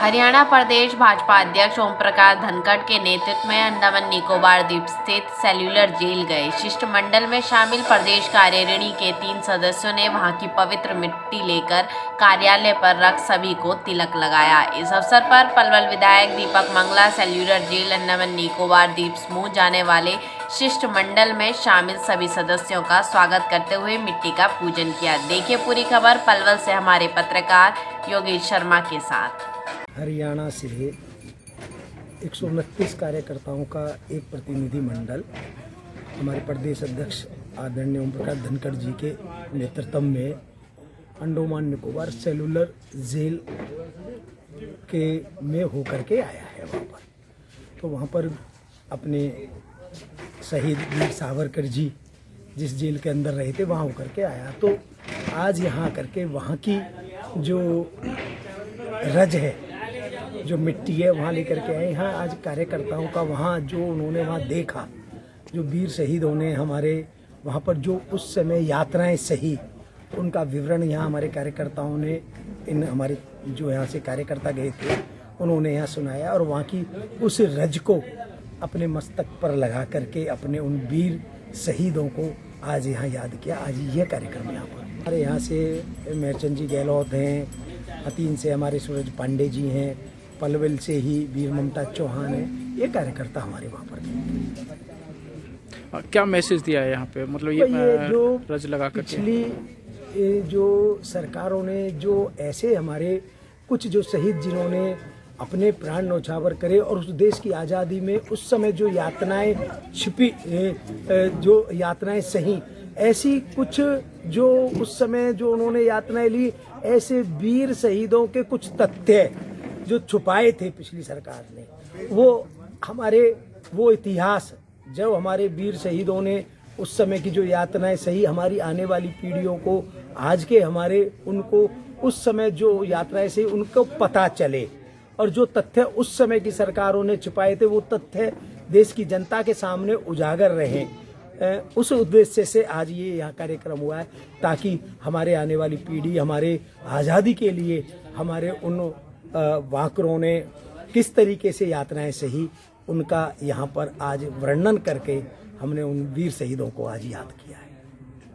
हरियाणा प्रदेश भाजपा अध्यक्ष ओम प्रकाश धनखड़ के नेतृत्व में अंडमान निकोबार द्वीप स्थित सेल्यूलर जेल गए शिष्टमंडल में शामिल प्रदेश कार्यकारिणी के 3 सदस्यों ने वहां की पवित्र मिट्टी लेकर कार्यालय पर रख सभी को तिलक लगाया। इस अवसर पर पलवल विधायक दीपक मंगला सेल्यूलर जेल अंडमान निकोबार द्वीप समूह जाने वाले शिष्टमंडल में शामिल सभी सदस्यों का स्वागत करते हुए मिट्टी का पूजन किया। देखिए पूरी खबर पलवल से हमारे पत्रकार योगेश शर्मा के साथ। हरियाणा से 129 कार्यकर्ताओं का एक प्रतिनिधि मंडल हमारे प्रदेश अध्यक्ष आदरणीय ओम प्रकाश धनखड़ जी के नेतृत्व में अंडमान निकोबार सेलुलर जेल के में होकर के आया है वहाँ पर। तो वहाँ पर अपने शहीद वीर सावरकर जी जिस जेल के अंदर रहे थे वहाँ होकर के आया। तो आज यहाँ करके वहाँ की जो रज है, जो मिट्टी है, वहाँ लेकर के आए। यहाँ आज कार्यकर्ताओं का वहाँ जो उन्होंने वहाँ देखा, जो वीर शहीदों ने हमारे वहाँ पर जो उस समय यात्राएं सही, उनका विवरण यहाँ हमारे कार्यकर्ताओं ने इन हमारे जो यहाँ से कार्यकर्ता गए थे उन्होंने यहाँ सुनाया और वहाँ की उस रज को अपने मस्तक पर लगा करके अपने उन वीर शहीदों को आज यहाँ याद किया। आज यह कार्यक्रम यहाँ पर हमारे यहाँ से मेहरचंद जी गहलोत हैं, हतीन से हमारे सूरज पांडे जी हैं, पलवल से ही वीर ममता चौहान है। ये कार्यकर्ता हमारे वहाँ पर क्या मैसेज दिया है यहाँ पे, मतलब ये जो रज लगा कर पिछली जो सरकारों ने जो ऐसे हमारे कुछ जो शहीद जिन्होंने अपने प्राण न्यौछावर करे और उस देश की आज़ादी में उस समय जो यातनाएं छिपी, जो यातनाएं सही, ऐसी कुछ जो उस समय जो उन्होंने यातनाएं ली, ऐसे वीर शहीदों के कुछ तथ्य जो छुपाए थे पिछली सरकार ने, वो इतिहास जब हमारे वीर शहीदों ने उस समय की जो यातनाएं सही, हमारी आने वाली पीढ़ियों को आज के हमारे उनको उस समय जो यात्राएं सही उनको पता चले और जो तथ्य उस समय की सरकारों ने छुपाए थे वो तथ्य देश की जनता के सामने उजागर रहे। उस उद्देश्य से आज ये यहाँ कार्यक्रम हुआ है ताकि हमारे आने वाली पीढ़ी, हमारे आज़ादी के लिए हमारे उन वाकरों ने किस तरीके से यातनाएं सही, उनका यहाँ पर आज वर्णन करके हमने उन वीर शहीदों को आज याद किया है।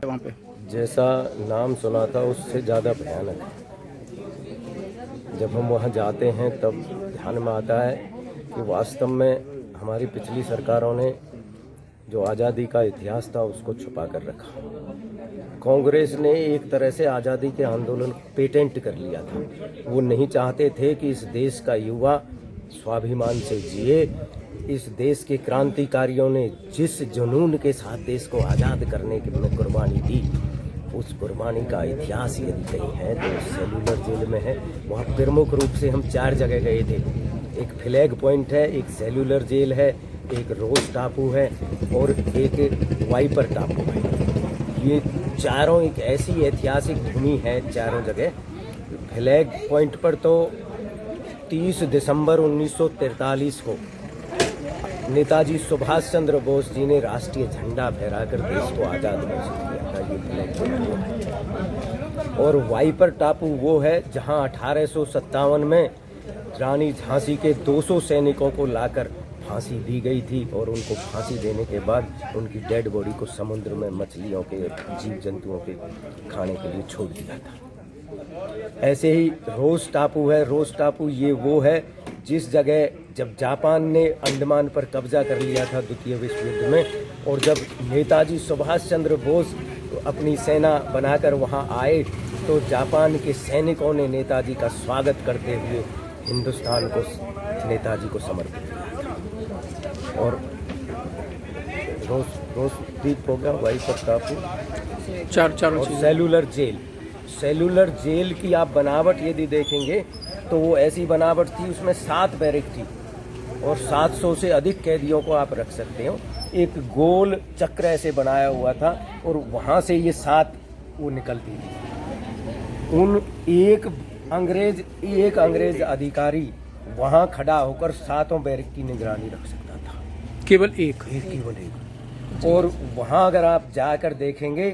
वहाँ पे जैसा नाम सुना था उससे ज़्यादा भयानक है। जब हम वहाँ जाते हैं तब ध्यान में आता है कि वास्तव में हमारी पिछली सरकारों ने जो आज़ादी का इतिहास था उसको छुपा कर रखा। कांग्रेस ने एक तरह से आज़ादी के आंदोलन पेटेंट कर लिया था। वो नहीं चाहते थे कि इस देश का युवा स्वाभिमान से जिए। इस देश के क्रांतिकारियों ने जिस जुनून के साथ देश को आज़ाद करने की में कुर्बानी दी, उस कुर्बानी का इतिहास यदि कहीं है तो सेल्यूलर जेल में है। वहाँ प्रमुख रूप से हम 4 जगह गए थे। एक फ्लैग पॉइंट है, एक सेल्यूलर जेल है, एक रोज टापू है और एक वाइपर टापू है। ये चारों एक ऐसी ऐतिहासिक भूमि है, चारों जगह। फ्लैग पॉइंट पर तो 30 दिसंबर 1943 को नेताजी सुभाष चंद्र बोस जी ने राष्ट्रीय झंडा फहराकर देश को आज़ाद घोषित किया था। ये फ्लैग पॉइंट। और वाइपर टापू वो है जहां 1857 में रानी झांसी के 200 सैनिकों को लाकर फांसी दी गई थी और उनको फांसी देने के बाद उनकी डेड बॉडी को समुद्र में मछलियों के, जीव जंतुओं के खाने के लिए छोड़ दिया था। ऐसे ही रोज टापू है। रोज टापू ये वो है जिस जगह जब जापान ने अंडमान पर कब्जा कर लिया था द्वितीय विश्व युद्ध में, और जब नेताजी सुभाष चंद्र बोस अपनी सेना बनाकर वहां आए तो जापान के सैनिकों ने नेताजी का स्वागत करते हुए हिंदुस्तान को नेताजी को समर्पित किया था। और रोज द्वीप हो गया, वाइपर टापू, चारों और सेलुलर जेल की आप बनावट यदि देखेंगे तो वो ऐसी बनावट थी, उसमें 7 बैरक थी और 700 से अधिक कैदियों को आप रख सकते हो। एक गोल चक्र ऐसे बनाया हुआ था और वहाँ से ये 7 वो निकलती थी। उन एक अंग्रेज अधिकारी वहाँ खड़ा होकर 7 बैरक की निगरानी रख सकता था। केवल एक। और वहाँ अगर आप जाकर देखेंगे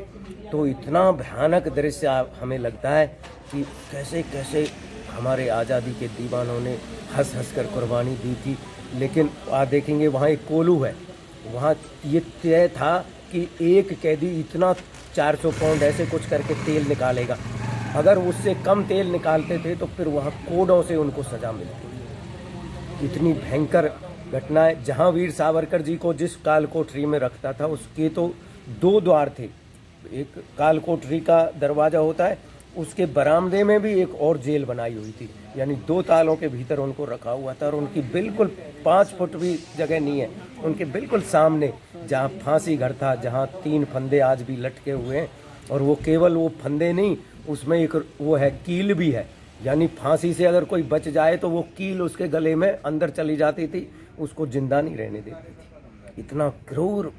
तो इतना भयानक दृश्य हमें लगता है कि कैसे कैसे हमारे आज़ादी के दीवानों ने हंस हंस कर कुर्बानी दी थी। लेकिन आप देखेंगे वहाँ एक कोलू है, वहाँ ये तय था कि एक कैदी इतना 400 पाउंड ऐसे कुछ करके तेल निकालेगा। अगर उससे कम तेल निकालते थे तो फिर वहाँ कोड़ों से उनको सज़ा मिलती थी। इतनी भयंकर घटना है। जहाँ वीर सावरकर जी को जिस काल कोठरी में रखता था उसके तो 2 द्वार थे। एक काल कोठरी का दरवाज़ा होता है, उसके बरामदे में भी एक और जेल बनाई हुई थी, यानी 2 तालों के भीतर उनको रखा हुआ था। और उनकी बिल्कुल 5 फुट भी जगह नहीं है, उनके बिल्कुल सामने जहाँ फांसी घर था, जहाँ 3 फंदे आज भी लटके हुए हैं। और वो केवल वो फंदे नहीं, उसमें एक वो है, कील भी है, यानी फांसी से अगर कोई बच जाए तो वो कील उसके गले में अंदर चली जाती थी, उसको जिंदा नहीं रहने देती थी। इतना क्रूर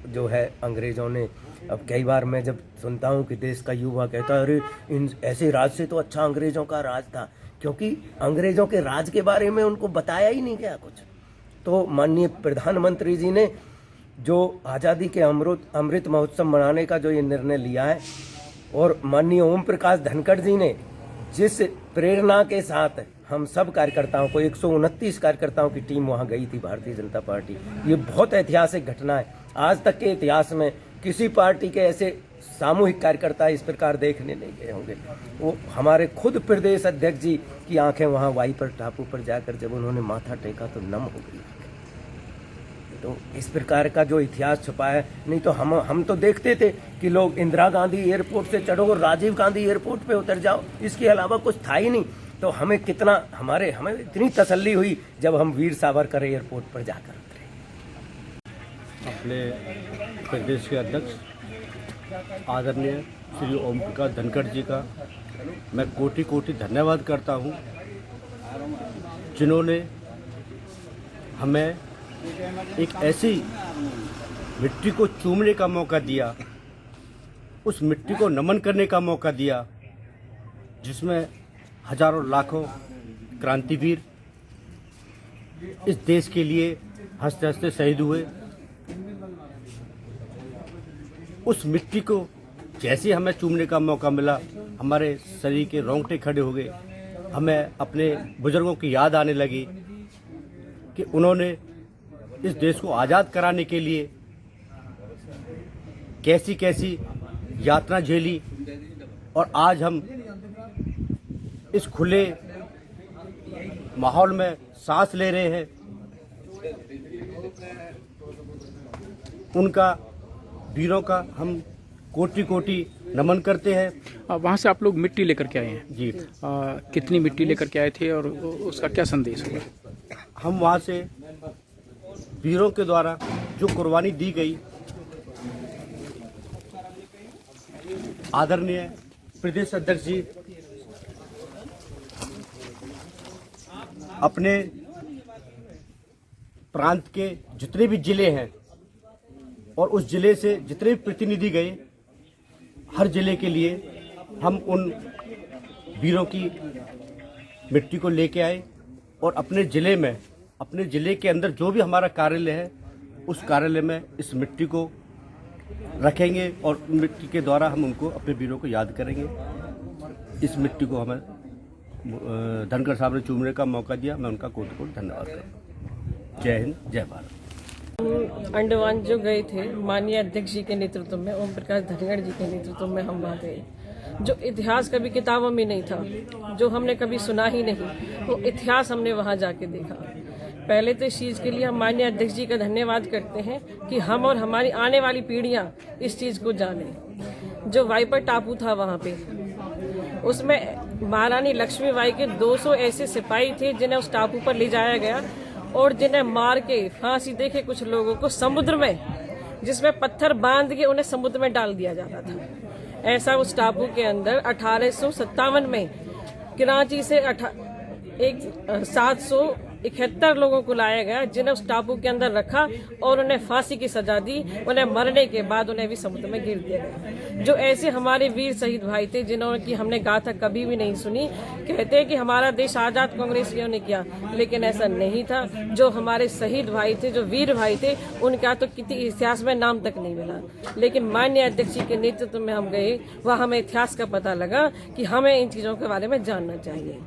जो है अंग्रेज़ों ने। अब कई बार मैं जब सुनता हूँ कि देश का युवा कहता है अरे इन ऐसे राज से तो अच्छा अंग्रेज़ों का राज था, क्योंकि अंग्रेज़ों के राज के बारे में उनको बताया ही नहीं गया कुछ। तो माननीय प्रधानमंत्री जी ने जो आज़ादी के अमृत महोत्सव मनाने का जो ये निर्णय लिया है, और माननीय ओम प्रकाश धनखड़ जी ने जिस प्रेरणा के साथ हम सब कार्यकर्ताओं को, 129 कार्यकर्ताओं की टीम वहाँ गई थी भारतीय जनता पार्टी, ये बहुत ऐतिहासिक घटना है। आज तक के इतिहास में किसी पार्टी के ऐसे सामूहिक कार्यकर्ता इस प्रकार देखने नहीं गए होंगे। वो हमारे खुद प्रदेश अध्यक्ष जी की आंखें वहाँ वाइपर टापू पर जाकर जब उन्होंने माथा टेका तो नम हो गई। तो इस प्रकार का जो इतिहास छुपा है, नहीं तो हम तो देखते थे कि लोग इंदिरा गांधी एयरपोर्ट से चढ़ो और राजीव गांधी एयरपोर्ट पे उतर जाओ, इसके अलावा कुछ था ही नहीं। तो हमें इतनी तसल्ली हुई जब हम वीर सावरकर एयरपोर्ट पर जाकर उतरे। अपने प्रदेश के अध्यक्ष आदरणीय श्री ओम प्रकाश धनखड़ जी का मैं कोटि कोटि धन्यवाद करता हूं, जिन्होंने हमें एक ऐसी मिट्टी को चूमने का मौका दिया, उस मिट्टी को नमन करने का मौका दिया, जिसमें हजारों लाखों क्रांतिवीर इस देश के लिए हंसते हंसते शहीद हुए। उस मिट्टी को जैसे हमें चूमने का मौका मिला, हमारे शरीर के रोंगटे खड़े हो गए। हमें अपने बुजुर्गों की याद आने लगी कि उन्होंने इस देश को आज़ाद कराने के लिए कैसी कैसी यातना झेली, और आज हम इस खुले माहौल में सांस ले रहे हैं। उनका, वीरों का हम कोटि कोटि नमन करते हैं। वहाँ से आप लोग मिट्टी लेकर के आए हैं जी। कितनी मिट्टी लेकर के आए थे और उसका क्या संदेश हुआ? हम वहाँ से वीरों के द्वारा जो कुर्बानी दी गई, आदरणीय प्रदेश अध्यक्ष जी अपने प्रांत के जितने भी जिले हैं और उस जिले से जितने भी प्रतिनिधि गए, हर जिले के लिए हम उन वीरों की मिट्टी को लेके आए और अपने जिले में, अपने जिले के अंदर जो भी हमारा कार्यालय है, उस कार्यालय में इस मिट्टी को रखेंगे और मिट्टी के द्वारा हम उनको, अपने वीरों को याद करेंगे। इस मिट्टी को हमें धनखड़ साहब ने चूमने का मौका दिया, मैं उनका कोटि कोटि धन्यवाद करता हूँ। जय हिंद, जय भारत। अंडमान जो गए थे माननीय अध्यक्ष जी के नेतृत्व में, ओम प्रकाश धनखड़ जी के नेतृत्व में हम वहाँ गए। जो इतिहास कभी किताबों में नहीं था, जो हमने कभी सुना ही नहीं, वो इतिहास हमने वहाँ जाके देखा। पहले तो इस चीज़ के लिए हम माननीय अध्यक्ष जी का धन्यवाद करते हैं कि हम और हमारी आने वाली पीढ़ियाँ इस चीज़ को जाने। जो वाइपर टापू था वहाँ पे, उसमें महारानी लक्ष्मीबाई के 200 ऐसे सिपाही थे जिन्हें उस टापू पर ले जाया गया और जिन्हें मार के फांसी देके कुछ लोगों को समुद्र में, जिसमें पत्थर बांध के उन्हें समुद्र में डाल दिया जाता था। ऐसा उस टापू के अंदर 1857 में कराची से 700 71 लोगों को लाया गया, जिन्हें उस टापू के अंदर रखा और उन्हें फांसी की सजा दी। उन्हें मरने के बाद उन्हें भी समुद्र में गिर दिया गया। जो ऐसे हमारे वीर शहीद भाई थे, जिन्होंने की हमने गाथा कभी भी नहीं सुनी। कहते हैं कि हमारा देश आजाद कांग्रेसियों ने किया, लेकिन ऐसा नहीं था। जो हमारे शहीद भाई थे, जो वीर भाई थे, उनका तो किसी इतिहास में नाम तक नहीं मिला। लेकिन माननीय अध्यक्ष जी के नेतृत्व में हम गए, वहाँ हमें इतिहास का पता लगा कि हमें इन चीजों के बारे में जानना चाहिए।